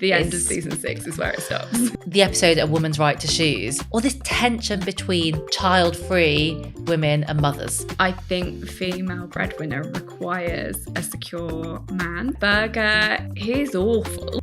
the end of season 6 is where it stops. The episode A Woman's Right to Choose, or this tension between child-free women and mothers. I think the female breadwinner requires a secure man. Berger, he's awful.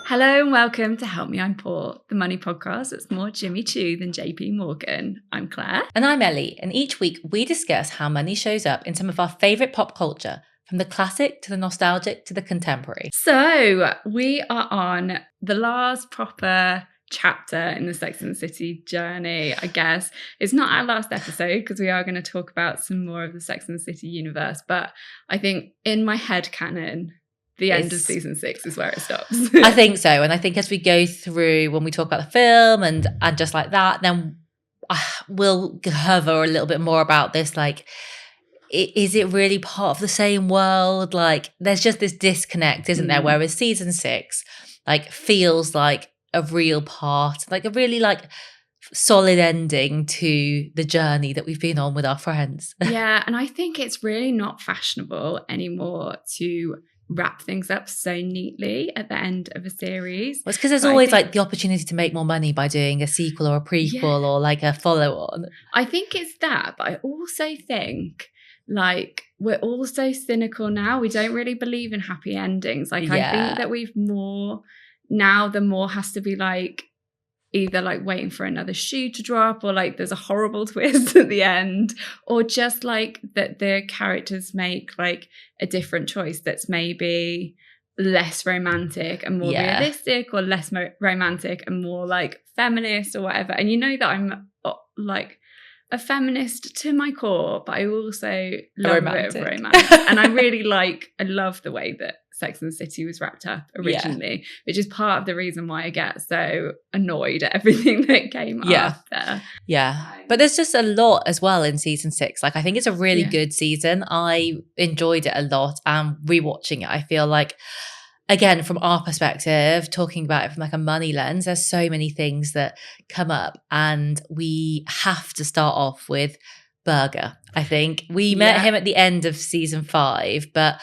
Hello and welcome to Help Me I'm Poor, the money podcast that's more Jimmy Choo than JP Morgan. I'm Claire. And I'm Ellie, and each week we discuss how money shows up in some of our favourite pop culture, from the classic to the nostalgic to the contemporary. So we are on the last proper chapter in the Sex and the City journey, I guess. It's not our last episode because we are going to talk about some more of the Sex and the City universe, but I think in my head canon, the end of season 6 is where it stops. I think so. And I think as we go through, when we talk about the film and just like that, then we'll cover a little bit more about this, like, is it really part of the same world? Like, there's just this disconnect, isn't there? Whereas season 6, like, feels like a real part, like a really, like, solid ending to the journey that we've been on with our friends. Yeah, and I think it's really not fashionable anymore to wrap things up so neatly at the end of a series. Well, it's because there's always like the opportunity to make more money by doing a sequel or a prequel or like a follow-on. I think it's that, but I also think, like, we're all so cynical now. We don't really believe in happy endings. Like, I think that we've more now, the more has to be like either like waiting for another shoe to drop, or like there's a horrible twist at the end, or just like that the characters make like a different choice that's maybe less romantic and more realistic, or less romantic and more like feminist or whatever. And you know that I'm like a feminist to my core, but I also love a bit of romance. And I love the way that Sex and the City was wrapped up originally, which is part of the reason why I get so annoyed at everything that came after. Yeah. But there's just a lot as well in season 6. Like, I think it's a really good season. I enjoyed it a lot, and rewatching it, I feel like, again, from our perspective, talking about it from like a money lens, there's so many things that come up, and we have to start off with Berger. I think we met him at the end of season 5, but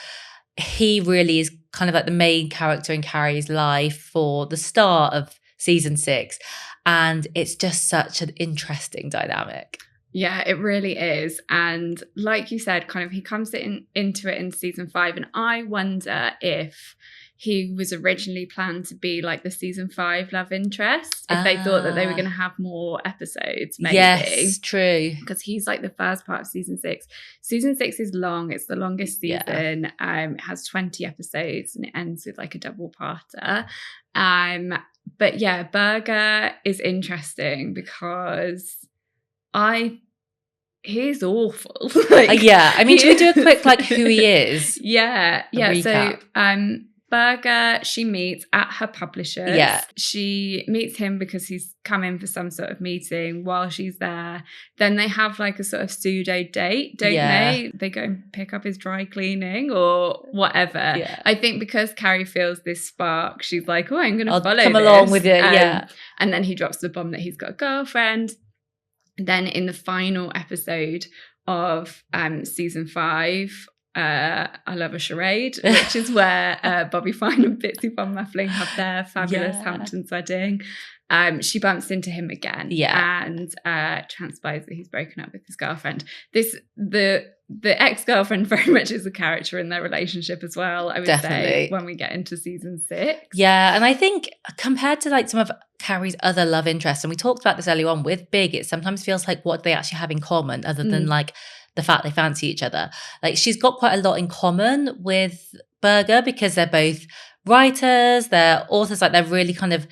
he really is kind of like the main character in Carrie's life for the start of season 6. And it's just such an interesting dynamic. Yeah, it really is. And like you said, kind of he comes into it in season 5. And I wonder if he was originally planned to be like the season 5 love interest, if they thought that they were going to have more episodes, maybe. Yes, true. Because he's like the first part of season 6. Season 6 is long. It's the longest season. It has 20 episodes and it ends with like a double parter. But yeah, Berger is interesting because he's awful. Like, I mean, should we do a quick like who he is? Recap. So Berger, she meets at her publisher's. Yeah. She meets him because he's come in for some sort of meeting while she's there. Then they have like a sort of pseudo date, don't they? They go and pick up his dry cleaning or whatever. Yeah. I think because Carrie feels this spark, she's like, oh, I'm going to follow come this. Along with it, And then he drops the bomb that he's got a girlfriend. Then in the final episode of season 5, I Love a Charade, which is where Bobby Fine and Bitsy von Muffling have their fabulous Hamptons wedding. She bumps into him again and transpires that he's broken up with his girlfriend. The ex-girlfriend very much is a character in their relationship as well, I would say, when we get into season 6. Yeah, and I think compared to like some of Carrie's other love interests, and we talked about this earlier on with Big, it sometimes feels like what they actually have in common other than like the fact they fancy each other. Like, she's got quite a lot in common with Berger because they're both writers, they're authors, like they're really kind of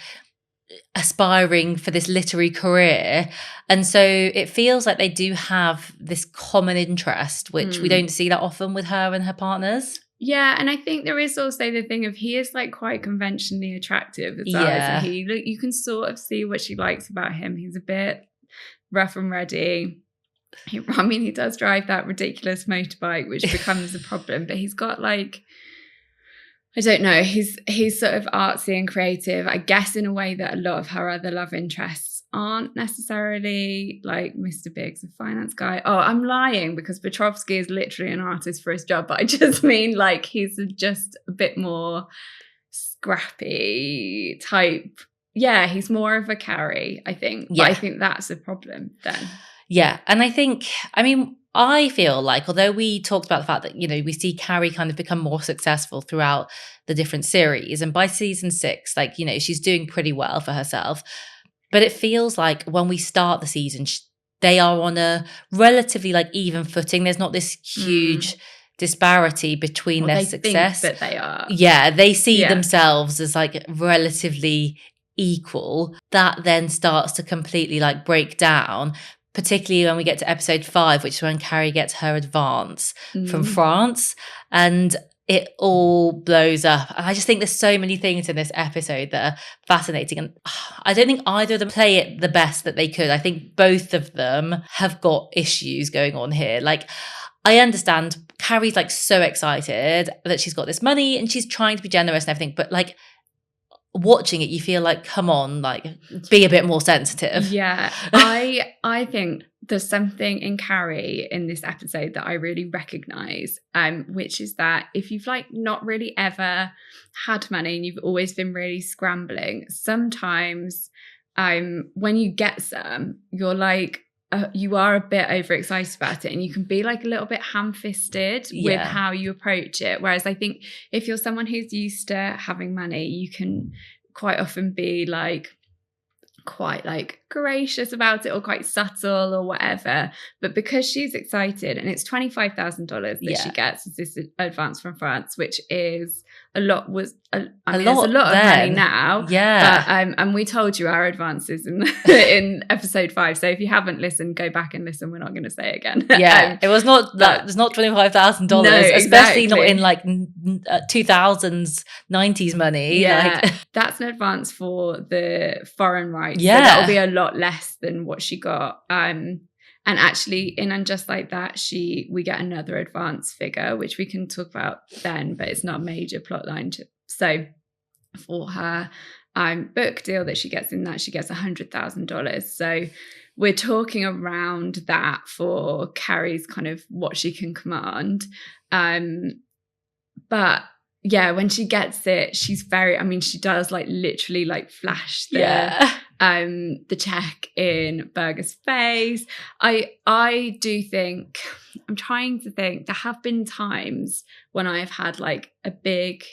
aspiring for this literary career. And so it feels like they do have this common interest, which we don't see that often with her and her partners. Yeah, and I think there is also the thing of he is like quite conventionally attractive as well. Yeah. So you can sort of see what she likes about him. He's a bit rough and ready. He does drive that ridiculous motorbike, which becomes a problem, but he's got like, I don't know, he's sort of artsy and creative, I guess, in a way that a lot of her other love interests aren't necessarily. Like Mr. Big's a finance guy. Oh, I'm lying because Petrovsky is literally an artist for his job, but I just mean like he's just a bit more scrappy type. Yeah, he's more of a Carrie, I think. But I think that's a problem then. Yeah. And I think, I mean, I feel like, although we talked about the fact that, you know, we see Carrie kind of become more successful throughout the different series. And by season 6, like, you know, she's doing pretty well for herself. But it feels like when we start the season, they are on a relatively like even footing. There's not this huge disparity between their success. Think that they are. Yeah, they see themselves as like relatively equal. That then starts to completely like break down, particularly when we get to episode 5, which is when Carrie gets her advance from France, and it all blows up. And I just think there's so many things in this episode that are fascinating. And I don't think either of them play it the best that they could. I think both of them have got issues going on here. Like, I understand Carrie's like so excited that she's got this money and she's trying to be generous and everything, but like watching it, you feel like, come on, like be a bit more sensitive. Yeah. I think there's something in Carrie in this episode that I really recognize, which is that if you've like not really ever had money and you've always been really scrambling, sometimes when you get some, you're like, you are a bit overexcited about it and you can be like a little bit ham-fisted with how you approach it. Whereas I think if you're someone who's used to having money, you can quite often be like quite like gracious about it or quite subtle or whatever. But because she's excited, and it's $25,000 that she gets as this advance from France, which is a lot, it's a lot of money now. Yeah. But, and we told you our advances in episode 5. So if you haven't listened, go back and listen. We're not going to say it again. Yeah. It was not that. It's not $25,000, no, especially not in like 2000s, 90s money. Yeah. Like. That's an advance for the foreign rights. Yeah. So that'll be a lot less than what she got. And actually, in And Just Like That, we get another advance figure, which we can talk about then, but it's not a major plot line. So for her book deal that she gets in that, she gets $100,000. So we're talking around that for Carrie's kind of what she can command. But yeah, when she gets it, she's she does like literally like flash the check in Berger's face. I do think, I'm trying to think, there have been times when I've had like a big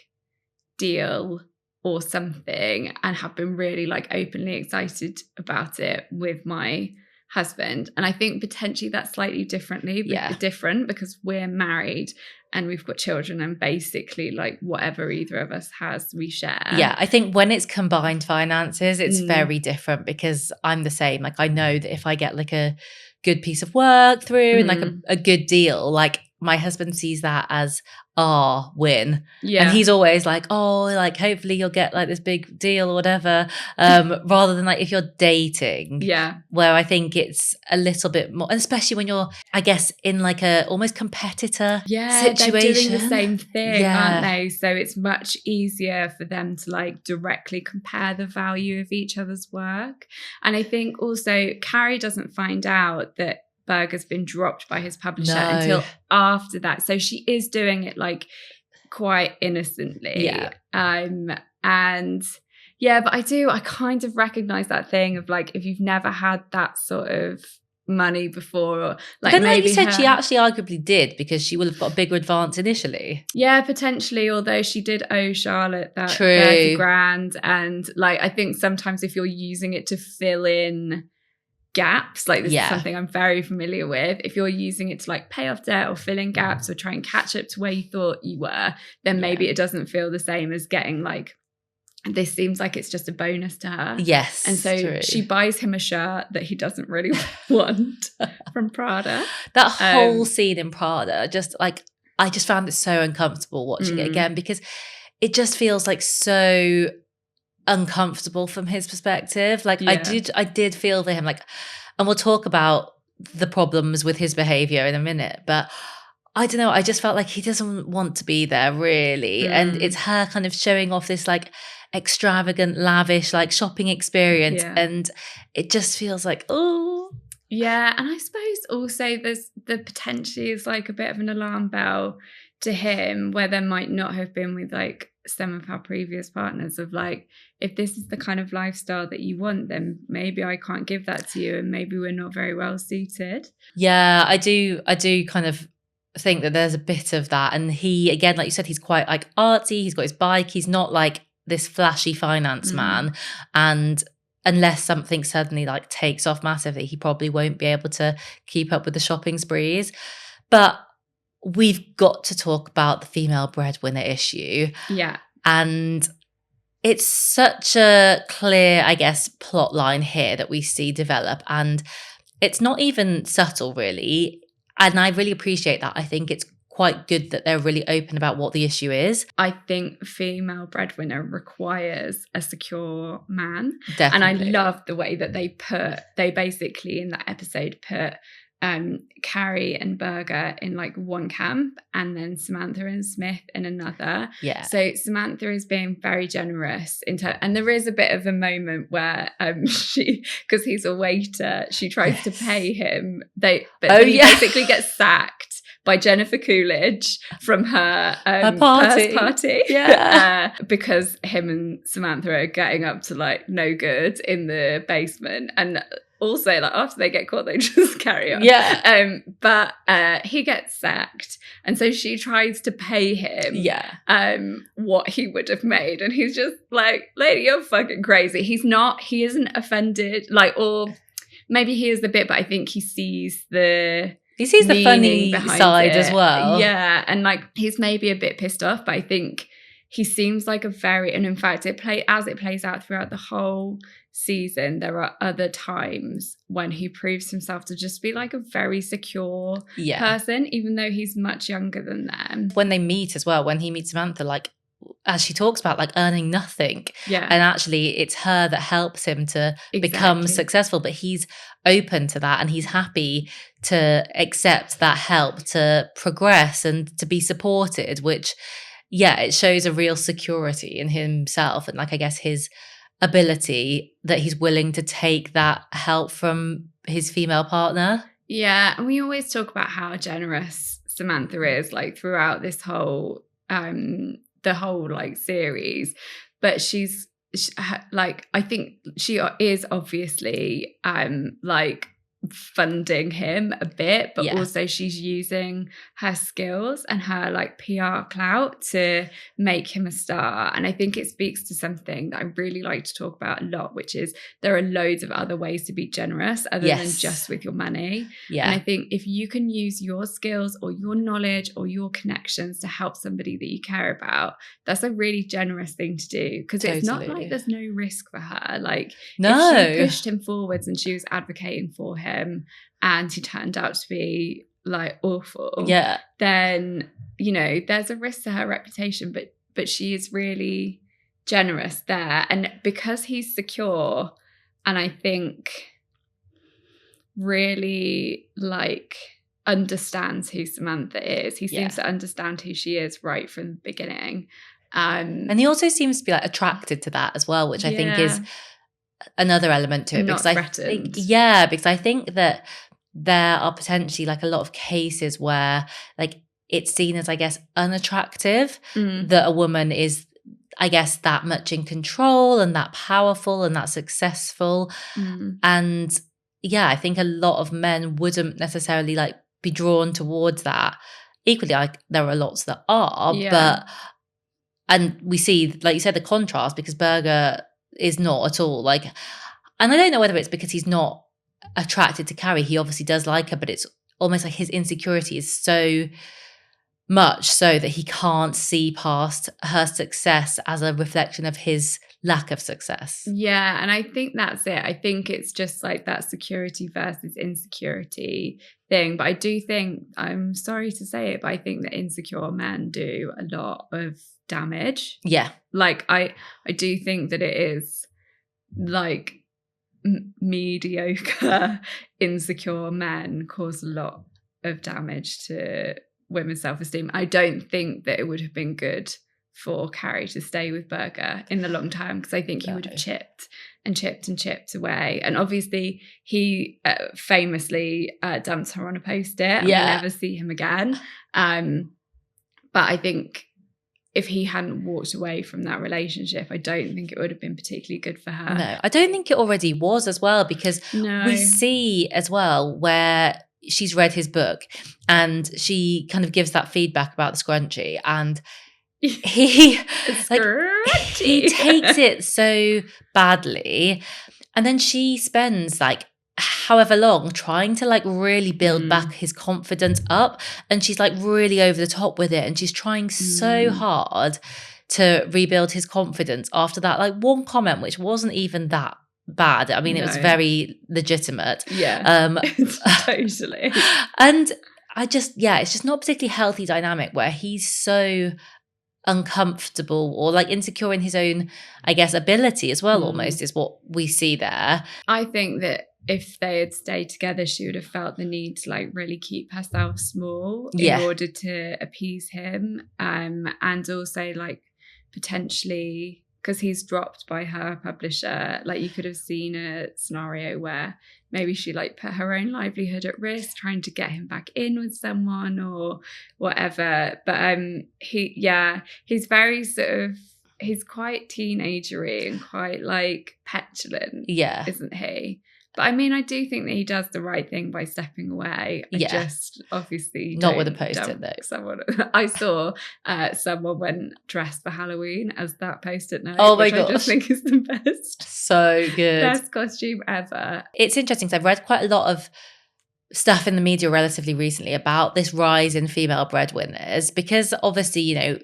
deal or something and have been really like openly excited about it with my husband. And I think potentially that's slightly different because we're married and we've got children, and basically like whatever either of us has, we share. Yeah, I think when it's combined finances, it's very different, because I'm the same. Like, I know that if I get like a good piece of work through and like a good deal, like my husband sees that as our win. Yeah. And he's always like, oh, like hopefully you'll get like this big deal or whatever. Rather than like if you're dating. Yeah. Where I think it's a little bit more, especially when you're, I guess, in like a almost competitor situation. They're doing the same thing, aren't they? So it's much easier for them to like directly compare the value of each other's work. And I think also Carrie doesn't find out that Berger's been dropped by his publisher until after that. So she is doing it like quite innocently. Yeah. And yeah, but I kind of recognize that thing of like, if you've never had that sort of money before, or like, but maybe like you said, she actually arguably did, because she would have got a bigger advance initially. Yeah, potentially, although she did owe Charlotte that $30,000. And like, I think sometimes if you're using it to fill in gaps, like this is something I'm very familiar with, if you're using it to like pay off debt or fill in gaps or try and catch up to where you thought you were, then maybe it doesn't feel the same as getting like, this seems like it's just a bonus to her. Yes. And so she buys him a shirt that he doesn't really want from Prada. That whole scene in Prada, just like, I just found it so uncomfortable watching it again, because it just feels like so uncomfortable from his perspective. Like I did feel for him, like, and we'll talk about the problems with his behavior in a minute, but I don't know, I just felt like he doesn't want to be there really. And it's her kind of showing off this like extravagant, lavish like shopping experience, and it just feels like, oh yeah. And I suppose also there's the potentially is like a bit of an alarm bell to him, where there might not have been with like some of our previous partners of like, if this is the kind of lifestyle that you want, then maybe I can't give that to you, and maybe we're not very well suited. Yeah, I do kind of think that there's a bit of that. And he, again, like you said, he's quite like artsy, he's got his bike, he's not like this flashy finance man. And unless something suddenly like takes off massively, he probably won't be able to keep up with the shopping sprees. But we've got to talk about the female breadwinner issue. Yeah. And it's such a clear, I guess, plot line here that we see develop. And it's not even subtle, really. And I really appreciate that. I think it's quite good that they're really open about what the issue is. I think female breadwinner requires a secure man. Definitely. And I love the way that they basically in that episode put Carrie and Berger in like one camp, and then Samantha and Smith in another. Yeah. So Samantha is being very generous and there is a bit of a moment where because he's a waiter, she tries to pay him. He basically gets sacked by Jennifer Coolidge from her party. Yeah. Because him and Samantha are getting up to like no good in the basement, and also like after they get caught they just carry on. But he gets sacked, and so she tries to pay him what he would have made, and he's just like, lady, you're fucking crazy. He isn't offended, like, or maybe he is a bit, but I think he sees the funny side as well. Yeah, and like he's maybe a bit pissed off, but I think he seems like and in fact it plays out throughout the whole season, there are other times when he proves himself to just be like a very secure person, even though he's much younger than them. When they meet as well, when he meets Samantha, like as she talks about like earning nothing, and actually it's her that helps him to become successful, but he's open to that and he's happy to accept that help to progress and to be supported, which it shows a real security in himself and like I guess his ability that he's willing to take that help from his female partner. Yeah, and we always talk about how generous Samantha is like throughout this whole the whole like series, but she's like, I think she is obviously like funding him a bit, but also she's using her skills and her like PR clout to make him a star. And I think it speaks to something that I really like to talk about a lot, which is there are loads of other ways to be generous other than just with your money. And I think if you can use your skills or your knowledge or your connections to help somebody that you care about, that's a really generous thing to do, because it's not like there's no risk for her. Like if she pushed him forwards and she was advocating for him and he turned out to be like awful, then there's a risk to her reputation, but she is really generous there. And because he's secure and I think really like understands who Samantha is, he seems to understand who she is right from the beginning, and he also seems to be like attracted to that as well, which I think is another element to it. Because I think that there are potentially like a lot of cases where like it's seen as, I guess, unattractive that a woman is, I guess, that much in control and that powerful and that successful. And I think a lot of men wouldn't necessarily like be drawn towards that. Equally, like there are lots that are, but and we see, like you said, the contrast, because Berger is not at all like, and I don't know whether it's because he's not attracted to Carrie. He obviously does like her, but it's almost like his insecurity is so much so that he can't see past her success as a reflection of his lack of success. Yeah, and I think that's it. I think it's just like that security versus insecurity thing. But I do think, I'm sorry to say it, but I think that insecure men do a lot of damage. Yeah. Like I do think that it is like mediocre, insecure men cause a lot of damage to women's self-esteem. I don't think that it would have been good for Carrie to stay with Berger in the long term, because I think he would have chipped away. And obviously he famously dumps her on a post-it and we never see him again. But I think if he hadn't walked away from that relationship, I don't think it would have been particularly good for her. No, I don't think it already was as well, because we see as well where she's read his book and she kind of gives that feedback about the scrunchie, and he takes it so badly, and then she spends like however long trying to like really build back his confidence up, and she's like really over the top with it, and she's trying so hard to rebuild his confidence after that like one comment, which wasn't even that bad. I mean, it was very legitimate. Totally. And it's just not a particularly healthy dynamic where he's so uncomfortable or like insecure in his own, I guess, ability as well, almost is what we see there. I think that if they had stayed together, she would have felt the need to like really keep herself small in order to appease him, and also like potentially, because he's dropped by her publisher, like you could have seen a scenario where maybe she like put her own livelihood at risk trying to get him back in with someone or whatever. But he's very sort of, he's quite teenagery and quite like petulant, isn't he? But I mean, I do think that he does the right thing by stepping away. I just obviously not with a post-it though. Someone I saw someone went dressed for Halloween as that post-it note. Oh my gosh. I just think is the best. So good. Best costume ever. It's interesting because I've read quite a lot of stuff in the media relatively recently about this rise in female breadwinners, because obviously, you know,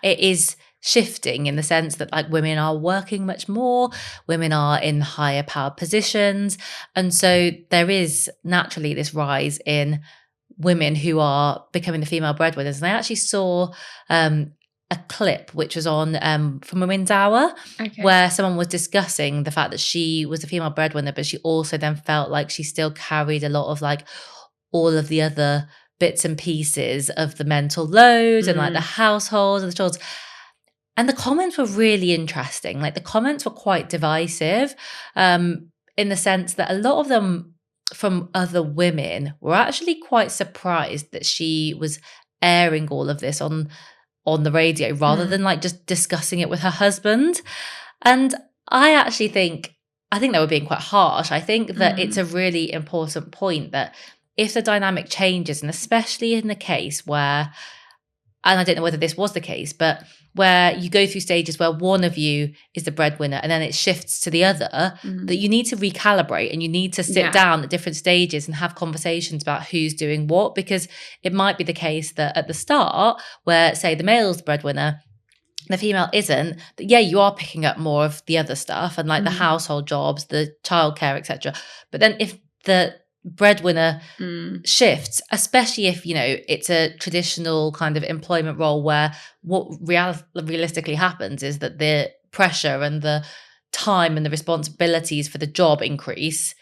it is shifting in the sense that like women are working much more, women are in higher power positions, and so there is naturally this rise in women who are becoming the female breadwinners. And I actually saw a clip which was on from Women's Hour, where someone was discussing the fact that she was a female breadwinner, but she also then felt like she still carried a lot of like all of the other bits and pieces of the mental load and like the household and the chores. And the comments were really interesting. Like the comments were quite divisive, in the sense that a lot of them from other women were actually quite surprised that she was airing all of this on the radio rather than like just discussing it with her husband. And I think they were being quite harsh. I think that it's a really important point that if the dynamic changes, and especially in the case where, and I don't know whether this was the case, but where you go through stages where one of you is the breadwinner and then it shifts to the other, that you need to recalibrate and you need to sit down at different stages and have conversations about who's doing what, because it might be the case that at the start where, say, the male's the breadwinner, the female isn't, that you are picking up more of the other stuff and like the household jobs, the childcare, etc. But then if the breadwinner shifts, especially if, you know, it's a traditional kind of employment role where what realistically happens is that the pressure and the time and the responsibilities for the job increase,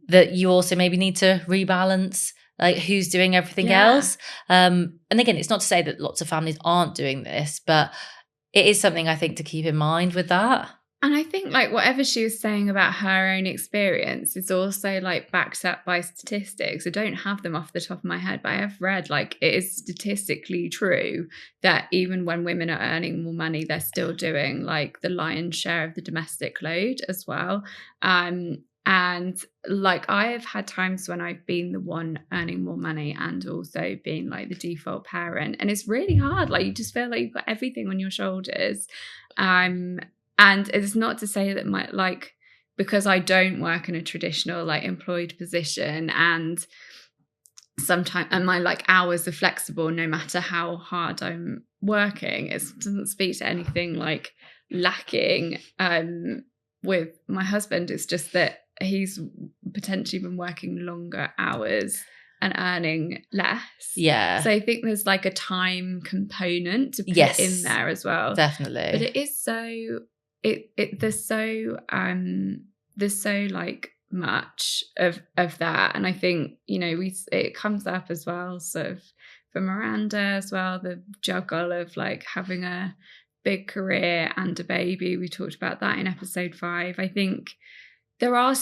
that you also maybe need to rebalance like who's doing everything else. And again, it's not to say that lots of families aren't doing this, but it is something I think to keep in mind with that. And I think like whatever she was saying about her own experience is also like backed up by statistics. I don't have them off the top of my head, but I have read like it is statistically true that even when women are earning more money, they're still doing like the lion's share of the domestic load as well. And like I have had times when I've been the one earning more money and also being like the default parent. And it's really hard. Like you just feel like you've got everything on your shoulders. And it's not to say that my like, because I don't work in a traditional like employed position, and sometimes and my like hours are flexible no matter how hard I'm working. It doesn't speak to anything like lacking with my husband. It's just that he's potentially been working longer hours and earning less. Yeah. So I think there's like a time component to put in there as well. Definitely. But it is so there's so like much of that. And I think, you know, it comes up as well sort of for Miranda as well, the juggle of like having a big career and a baby. We talked about that in episode 5. I think there are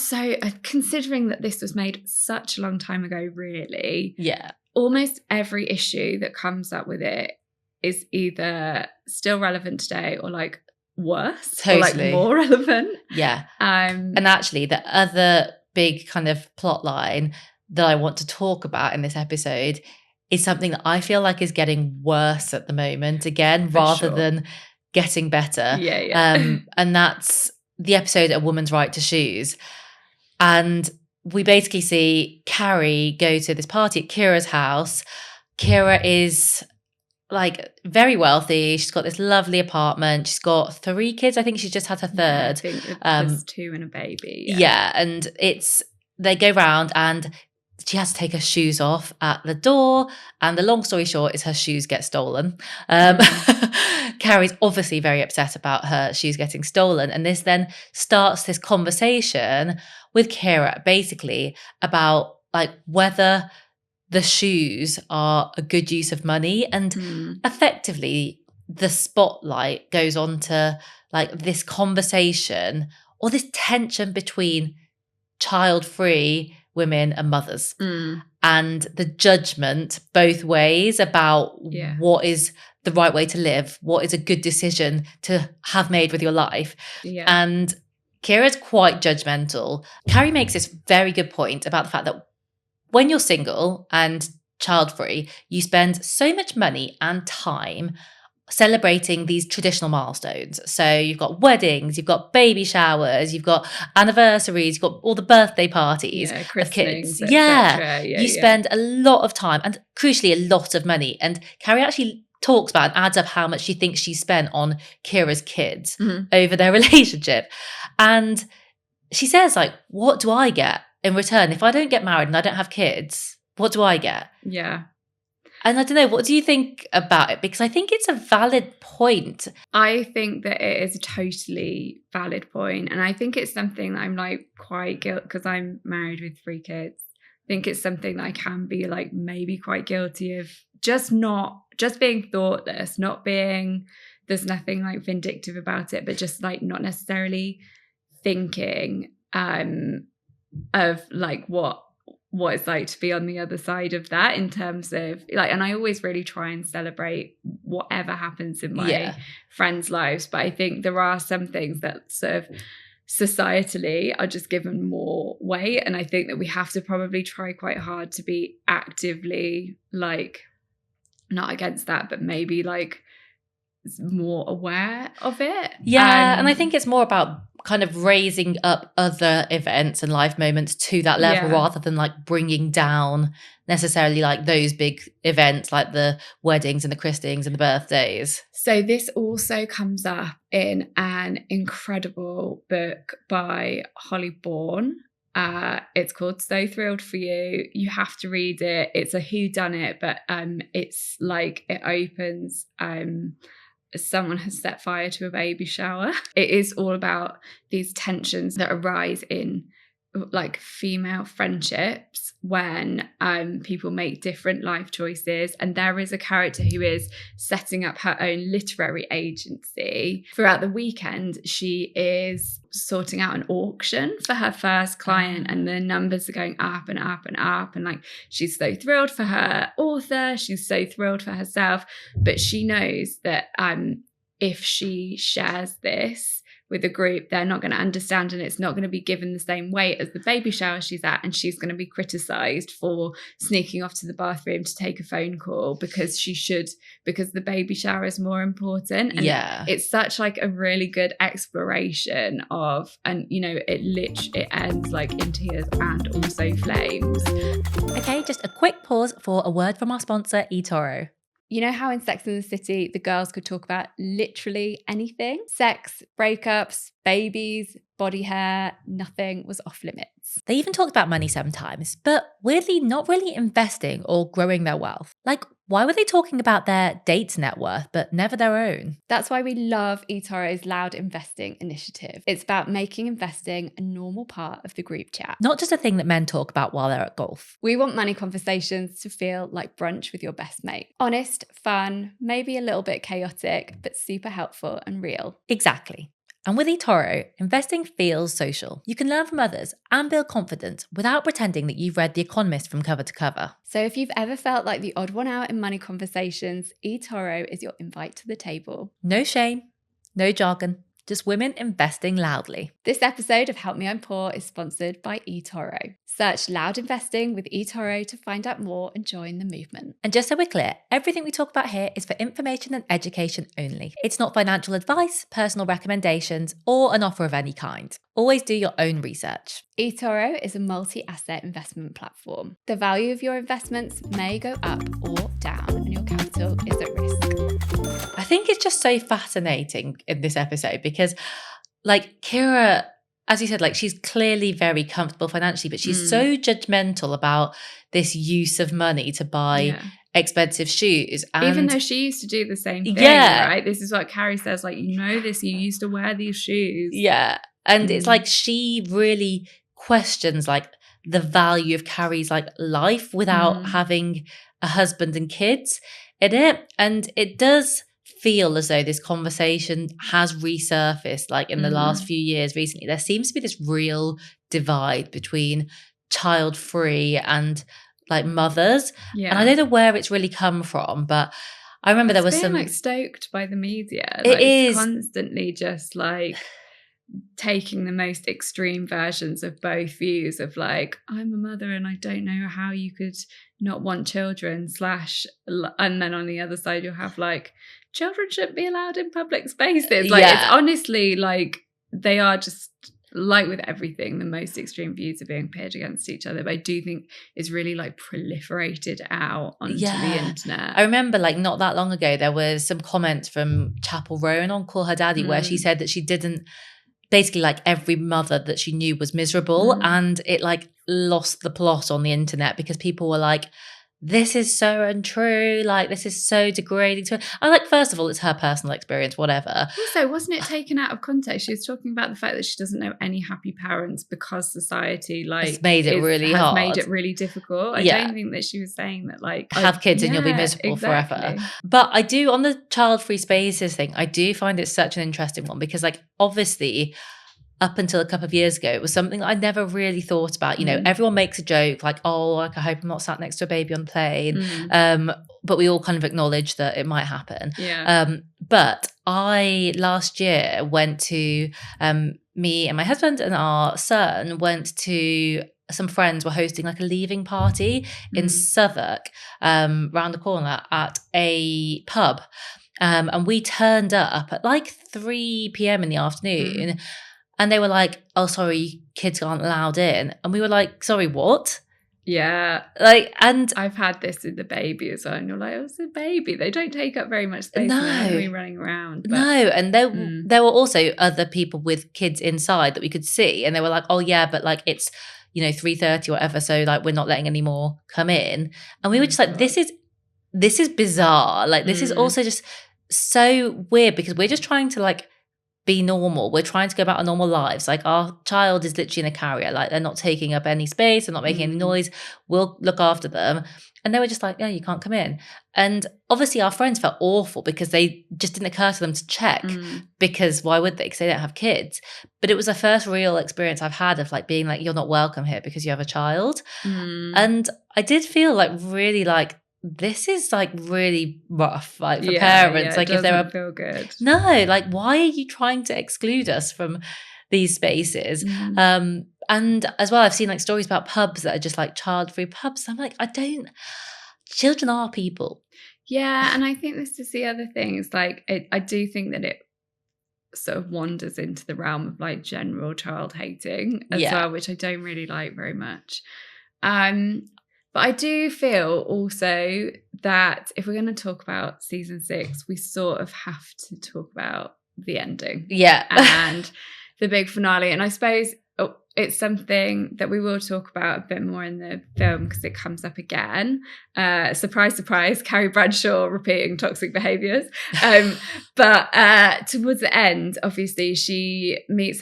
considering that this was made such a long time ago, really. Yeah. Almost every issue that comes up with it is either still relevant today or like worse, totally, or like more relevant. Yeah. And actually, the other big kind of plot line that I want to talk about in this episode is something that I feel like is getting worse at the moment, again, rather than getting better. And that's the episode A Woman's Right to Shoes. And we basically see Carrie go to this party at Kira's house. Kira is like very wealthy. She's got this lovely apartment. She's got 3 kids. I think she's just had her 3rd. Yeah, I think there's 2 and a baby. Yeah, and they go round and she has to take her shoes off at the door. And the long story short is her shoes get stolen. Carrie's obviously very upset about her shoes getting stolen. And this then starts this conversation with Kira basically about like whether the shoes are a good use of money. And effectively the spotlight goes on to like this conversation or this tension between child-free women and mothers and the judgment both ways about what is the right way to live, what is a good decision to have made with your life. And Kira's quite judgmental. Carrie makes this very good point about the fact that when you're single and child-free, you spend so much money and time celebrating these traditional milestones. So you've got weddings, you've got baby showers, you've got anniversaries, you've got all the birthday parties of kids. You spend a lot of time and crucially a lot of money. And Carrie actually talks about and adds up how much she thinks she spent on Kira's kids over their relationship. And she says, like, what do I get in return? If I don't get married and I don't have kids, what do I get? Yeah. And I don't know, what do you think about it? Because I think it's a valid point. I think that it is a totally valid point. And I think it's something that I'm like quite guilty, because I'm married with 3 kids. I think it's something that I can be like maybe quite guilty of just being thoughtless, there's nothing like vindictive about it, but just like not necessarily thinking of like what it's like to be on the other side of that in terms of like, and I always really try and celebrate whatever happens in my friends' lives. But I think there are some things that sort of societally are just given more weight. And I think that we have to probably try quite hard to be actively like, not against that, but maybe like more aware of it. And I think it's more about kind of raising up other events and life moments to that level rather than like bringing down necessarily like those big events like the weddings and the christenings and the birthdays. So this also comes up in an incredible book by Holly Bourne. It's called So Thrilled for You. You have to read it. It's a whodunit, but it's like it opens someone has set fire to a baby shower. It is all about these tensions that arise in like female friendships when people make different life choices. And there is a character who is setting up her own literary agency. Throughout the weekend, she is sorting out an auction for her first client, and the numbers are going up and up and up. And like, she's so thrilled for her author, she's so thrilled for herself, but she knows that if she shares this with a group, they're not going to understand, and it's not going to be given the same weight as the baby shower she's at, and she's going to be criticized for sneaking off to the bathroom to take a phone call because the baby shower is more important. And it's such like a really good exploration of, and you know, it ends like in tears and also flames. Okay, just a quick pause for a word from our sponsor, eToro. You know how in Sex and the City, the girls could talk about literally anything? Sex, breakups, babies, body hair, nothing was off limits. They even talked about money sometimes, but weirdly not really investing or growing their wealth. Like, why were they talking about their date's net worth, but never their own? That's why we love eToro's Loud Investing initiative. It's about making investing a normal part of the group chat. Not just a thing that men talk about while they're at golf. We want money conversations to feel like brunch with your best mate. Honest, fun, maybe a little bit chaotic, but super helpful and real. Exactly. And with eToro, investing feels social. You can learn from others and build confidence without pretending that you've read The Economist from cover to cover. So if you've ever felt like the odd one out in money conversations, eToro is your invite to the table. No shame, no jargon, just women investing loudly. This episode of Help Me I'm Poor is sponsored by eToro. Search Loud Investing with eToro to find out more and join the movement. And just so we're clear, everything we talk about here is for information and education only. It's not financial advice, personal recommendations, or an offer of any kind. Always do your own research. eToro is a multi-asset investment platform. The value of your investments may go up or down, and your capital is at risk. I think it's just so fascinating in this episode because, like, Kira, as you said, like, she's clearly very comfortable financially, but she's so judgmental about this use of money to buy expensive shoes. And even though she used to do the same thing, right? This is what Carrie says, like, you know this, you used to wear these shoes. Yeah. And it's like she really questions, like, the value of Carrie's, like, life without having a husband and kids in it. And it does feel as though this conversation has resurfaced, like, in the last few years recently. There seems to be this real divide between child-free and, like, mothers. Yeah. And I don't know where it's really come from, but I remember there was some, like, stoked by the media. It is constantly just like taking the most extreme versions of both views of, like, I'm a mother and I don't know how you could not want children / and then on the other side you'll have, like, children shouldn't be allowed in public spaces. Like, it's honestly, like, they are just, like with everything, the most extreme views are being pitted against each other. But I do think it's really, like, proliferated out onto the internet. I remember, like, not that long ago, there was some comments from Chapel Rowan on Call Her Daddy where she said that she didn't, basically, like, every mother that she knew was miserable, and it, like, lost the plot on the internet because people were like, this is so untrue, like, this is so degrading to her. I'm like, first of all, it's her personal experience, whatever. Also, wasn't it taken out of context? She was talking about the fact that she doesn't know any happy parents because society, like, it's made it really hard. Made it really difficult. I don't think that she was saying that, like, have kids and you'll be miserable forever. But I do, on the child-free spaces thing, I do find it such an interesting one because, like, obviously, up until a couple of years ago, it was something that I never really thought about. You know, everyone makes a joke like, oh, like, I hope I'm not sat next to a baby on the plane. But we all kind of acknowledge that it might happen. But I, last year, went to, me and my husband and our son went to, some friends were hosting, like, a leaving party in Southwark, round the corner at a pub. And we turned up at, like, 3 p.m. in the afternoon. And they were like, oh, sorry, kids aren't allowed in. And we were like, sorry, what? Yeah. Like, and I've had this with the baby as well. And you're like, oh, it's a baby. They don't take up very much space when we're running around. But, no. And there were also other people with kids inside that we could see. And they were like, oh, yeah, but, like, it's, you know, 3:30 or whatever. So, like, we're not letting any more come in. And we were just like, this is bizarre. Like, this is also just so weird because we're just trying to, like, be normal. We're trying to go about our normal lives. Like, our child is literally in a carrier. Like, they're not taking up any space. They're not making any noise. We'll look after them. And they were just like, no, you can't come in. And obviously our friends felt awful because they just didn't occur to them to check because why would they? Because they don't have kids. But it was the first real experience I've had of, like, being like, you're not welcome here because you have a child. And I did feel like really, like, this is, like, really rough, like, for parents. Like, if they're feel good. No, like, why are you trying to exclude us from these spaces? And as well, I've seen, like, stories about pubs that are just, like, child-free pubs. I'm like, children are people. Yeah, and I think this is the other thing. It's like, I do think that it sort of wanders into the realm of, like, general child hating as well, which I don't really like very much. But I do feel also that if we're going to talk about season 6, we sort of have to talk about the ending. Yeah. And the big finale. And I suppose it's something that we will talk about a bit more in the film because it comes up again. Surprise, surprise, Carrie Bradshaw repeating toxic behaviours. But towards the end, obviously, she meets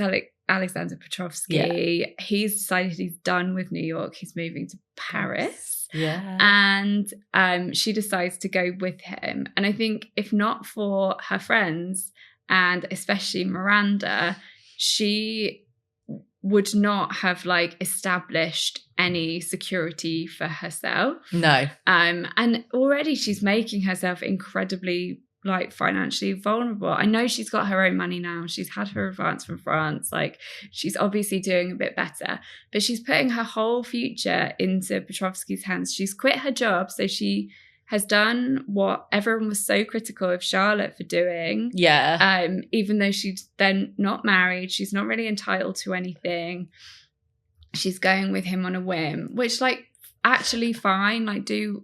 Alexander Petrovsky. Yeah. He's decided he's done with New York. He's moving to Paris. Yeah. And she decides to go with him. And I think if not for her friends and especially Miranda, she would not have like established any security for herself. No. And already she's making herself incredibly like financially vulnerable. I know she's got her own money now. She's had her advance from France. Like she's obviously doing a bit better, but she's putting her whole future into Petrovsky's hands. She's quit her job. So she has done what everyone was so critical of Charlotte for doing. Yeah. Even though she's then not married, she's not really entitled to anything. She's going with him on a whim, which like actually fine. Like do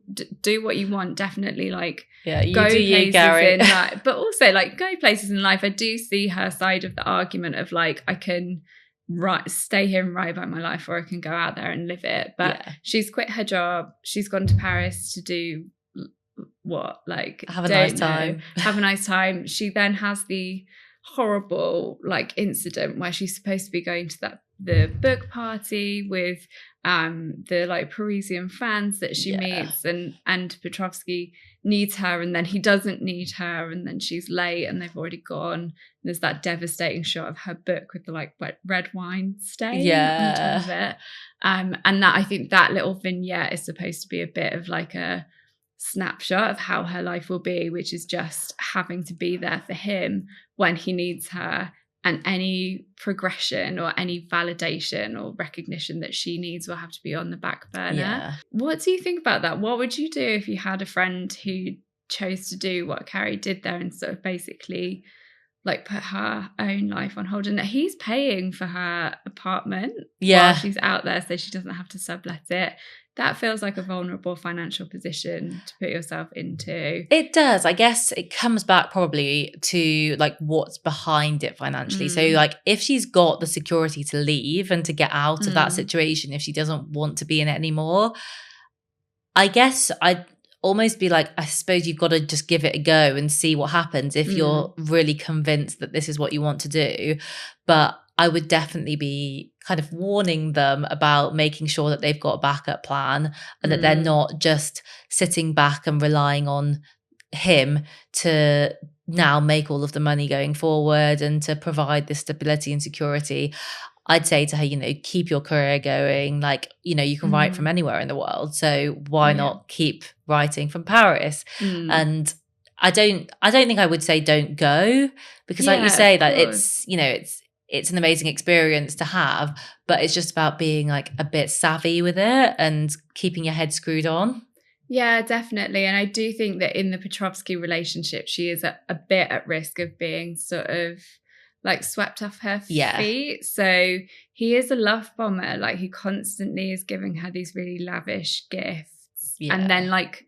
what you want. Definitely like you go do places you, Carrie. in life, but also like go places in life. I do see her side of the argument of like I can stay here and write about my life, or I can go out there and live it. But she's quit her job. She's gone to Paris to do what, like have a nice time. Have a nice time. She then has the horrible like incident where she's supposed to be going to the book party with the like Parisian fans that she meets, and Petrovsky needs her, and then he doesn't need her, and then she's late and they've already gone. And there's that devastating shot of her book with the like red wine stain on top of it. And that I think that little vignette is supposed to be a bit of like a snapshot of how her life will be, which is just having to be there for him when he needs her, and any progression or any validation or recognition that she needs will have to be on the back burner. What do you think about that? What would you do if you had a friend who chose to do what Carrie did there and sort of basically like put her own life on hold, and that he's paying for her apartment while she's out there so she doesn't have to sublet it? That feels like a vulnerable financial position to put yourself into. It does. I guess it comes back probably to like what's behind it financially. So like if she's got the security to leave and to get out of that situation, if she doesn't want to be in it anymore, I guess I'd almost be like, I suppose you've got to just give it a go and see what happens if you're really convinced that this is what you want to do. But I would definitely be kind of warning them about making sure that they've got a backup plan, and that they're not just sitting back and relying on him to now make all of the money going forward and to provide this stability and security. I'd say to her, you know, keep your career going. Like, you know, you can write from anywhere in the world. So why not keep writing from Paris? And I don't think I would say don't go, because like you say that it's, you know, it's an amazing experience to have, but it's just about being like a bit savvy with it and keeping your head screwed on. Yeah, definitely. And I do think that in the Petrovsky relationship, she is a bit at risk of being sort of like swept off her feet. So he is a love bomber. Like he constantly is giving her these really lavish gifts. And then like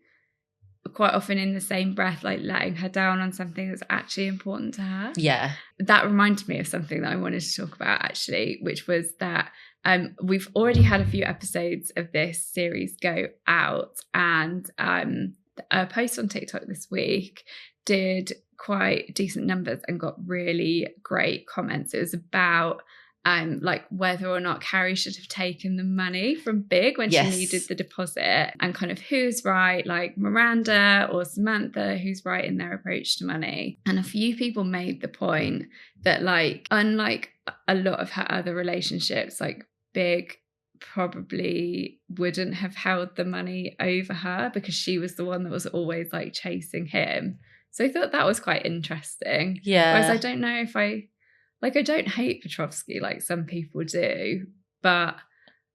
quite often in the same breath, like letting her down on something that's actually important to her. Yeah. That reminded me of something that I wanted to talk about actually, which was that we've already had a few episodes of this series go out, and a post on TikTok this week did quite decent numbers and got really great comments. It was about like whether or not Carrie should have taken the money from Big when she needed the deposit, and kind of who's right, like Miranda or Samantha, who's right in their approach to money. And a few people made the point that like, unlike a lot of her other relationships, like Big probably wouldn't have held the money over her because she was the one that was always like chasing him. So I thought that was quite interesting. Yeah. Whereas I don't know if I don't hate Petrovsky like some people do, but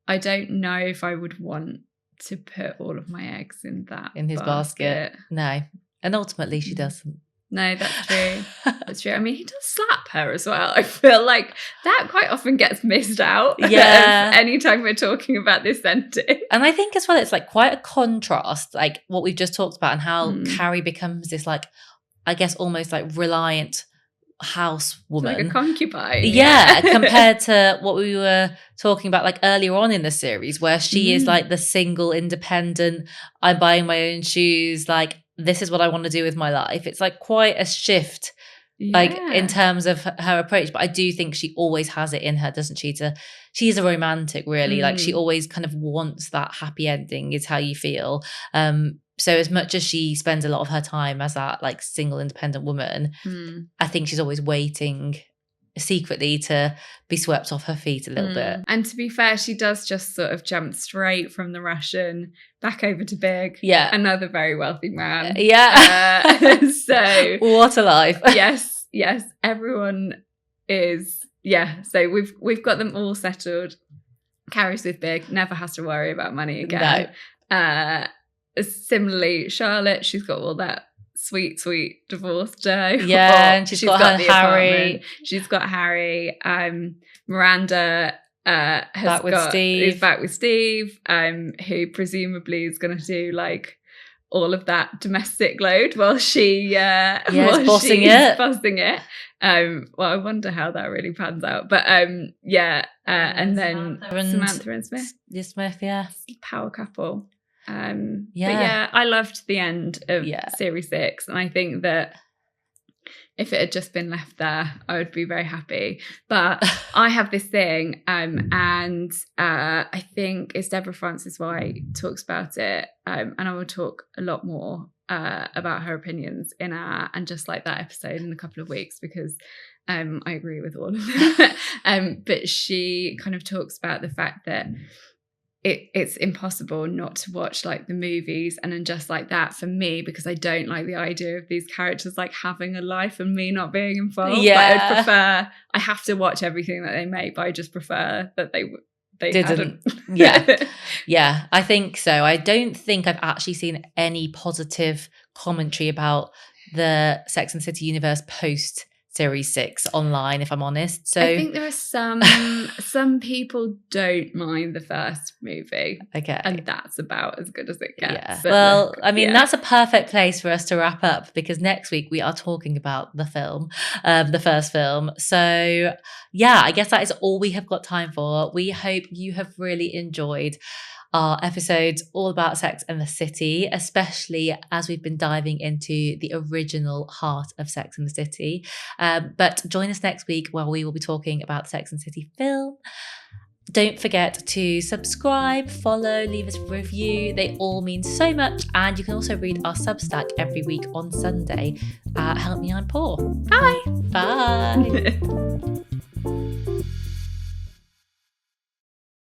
I don't know if I would want to put all of my eggs in his basket. No. And ultimately she doesn't. No, that's true. That's true. I mean, he does slap her as well. I feel like that quite often gets missed out. Yeah. Anytime we're talking about this ending. And I think as well, it's like quite a contrast, like what we've just talked about, and how Carrie becomes this like, I guess almost like reliant housewoman, like a concubine. Yeah, compared to what we were talking about like earlier on in the series, where she is like the single independent, I'm buying my own shoes, like this is what I want to do with my life. It's like quite a shift like in terms of her approach, but I do think she always has it in her, doesn't she? She's a romantic really, like she always kind of wants that happy ending is how you feel. So as much as she spends a lot of her time as that like single independent woman, I think she's always waiting secretly to be swept off her feet a little bit. And to be fair, she does just sort of jump straight from the Russian back over to Big. Yeah. Another very wealthy man. Yeah. So what a life. Yes. Everyone is, so we've got them all settled. Carrie's with Big, never has to worry about money again. No. Similarly, Charlotte, she's got all that sweet divorce dough. Yeah, and she's got Harry. Apartment. She's got Harry. Miranda is back with Steve, who presumably is going to do like all of that domestic load while she bossing it. Well, I wonder how that really pans out. But and then Samantha and Smith. Smith, yeah. Power couple. But I loved the end of series 6, and I think that if it had just been left there, I would be very happy. But I have this thing, and I think it's Deborah Francis-White talks about it, and I will talk a lot more about her opinions in and just like that episode in a couple of weeks, because I agree with all of them. But she kind of talks about the fact that it's impossible not to watch like the movies and then just like that for me, because I don't like the idea of these characters like having a life and me not being involved. Like, I have to watch everything that they make, but I just prefer that they didn't. Yeah, I think so. I don't think I've actually seen any positive commentary about the Sex and the City universe post Series 6 online, if I'm honest. So I think there are some people don't mind the first movie. Okay. And that's about as good as it gets. Yeah. Well, I mean, that's a perfect place for us to wrap up, because next week we are talking about the film, the first film. So yeah, I guess that is all we have got time for. We hope you have really enjoyed our episodes all about Sex and the City, especially as we've been diving into the original heart of Sex and the City. But join us next week where we will be talking about Sex and the City film. Don't forget to subscribe, follow, leave us a review. They all mean so much. And you can also read our Substack every week on Sunday. Help me, I'm poor. Bye. Bye.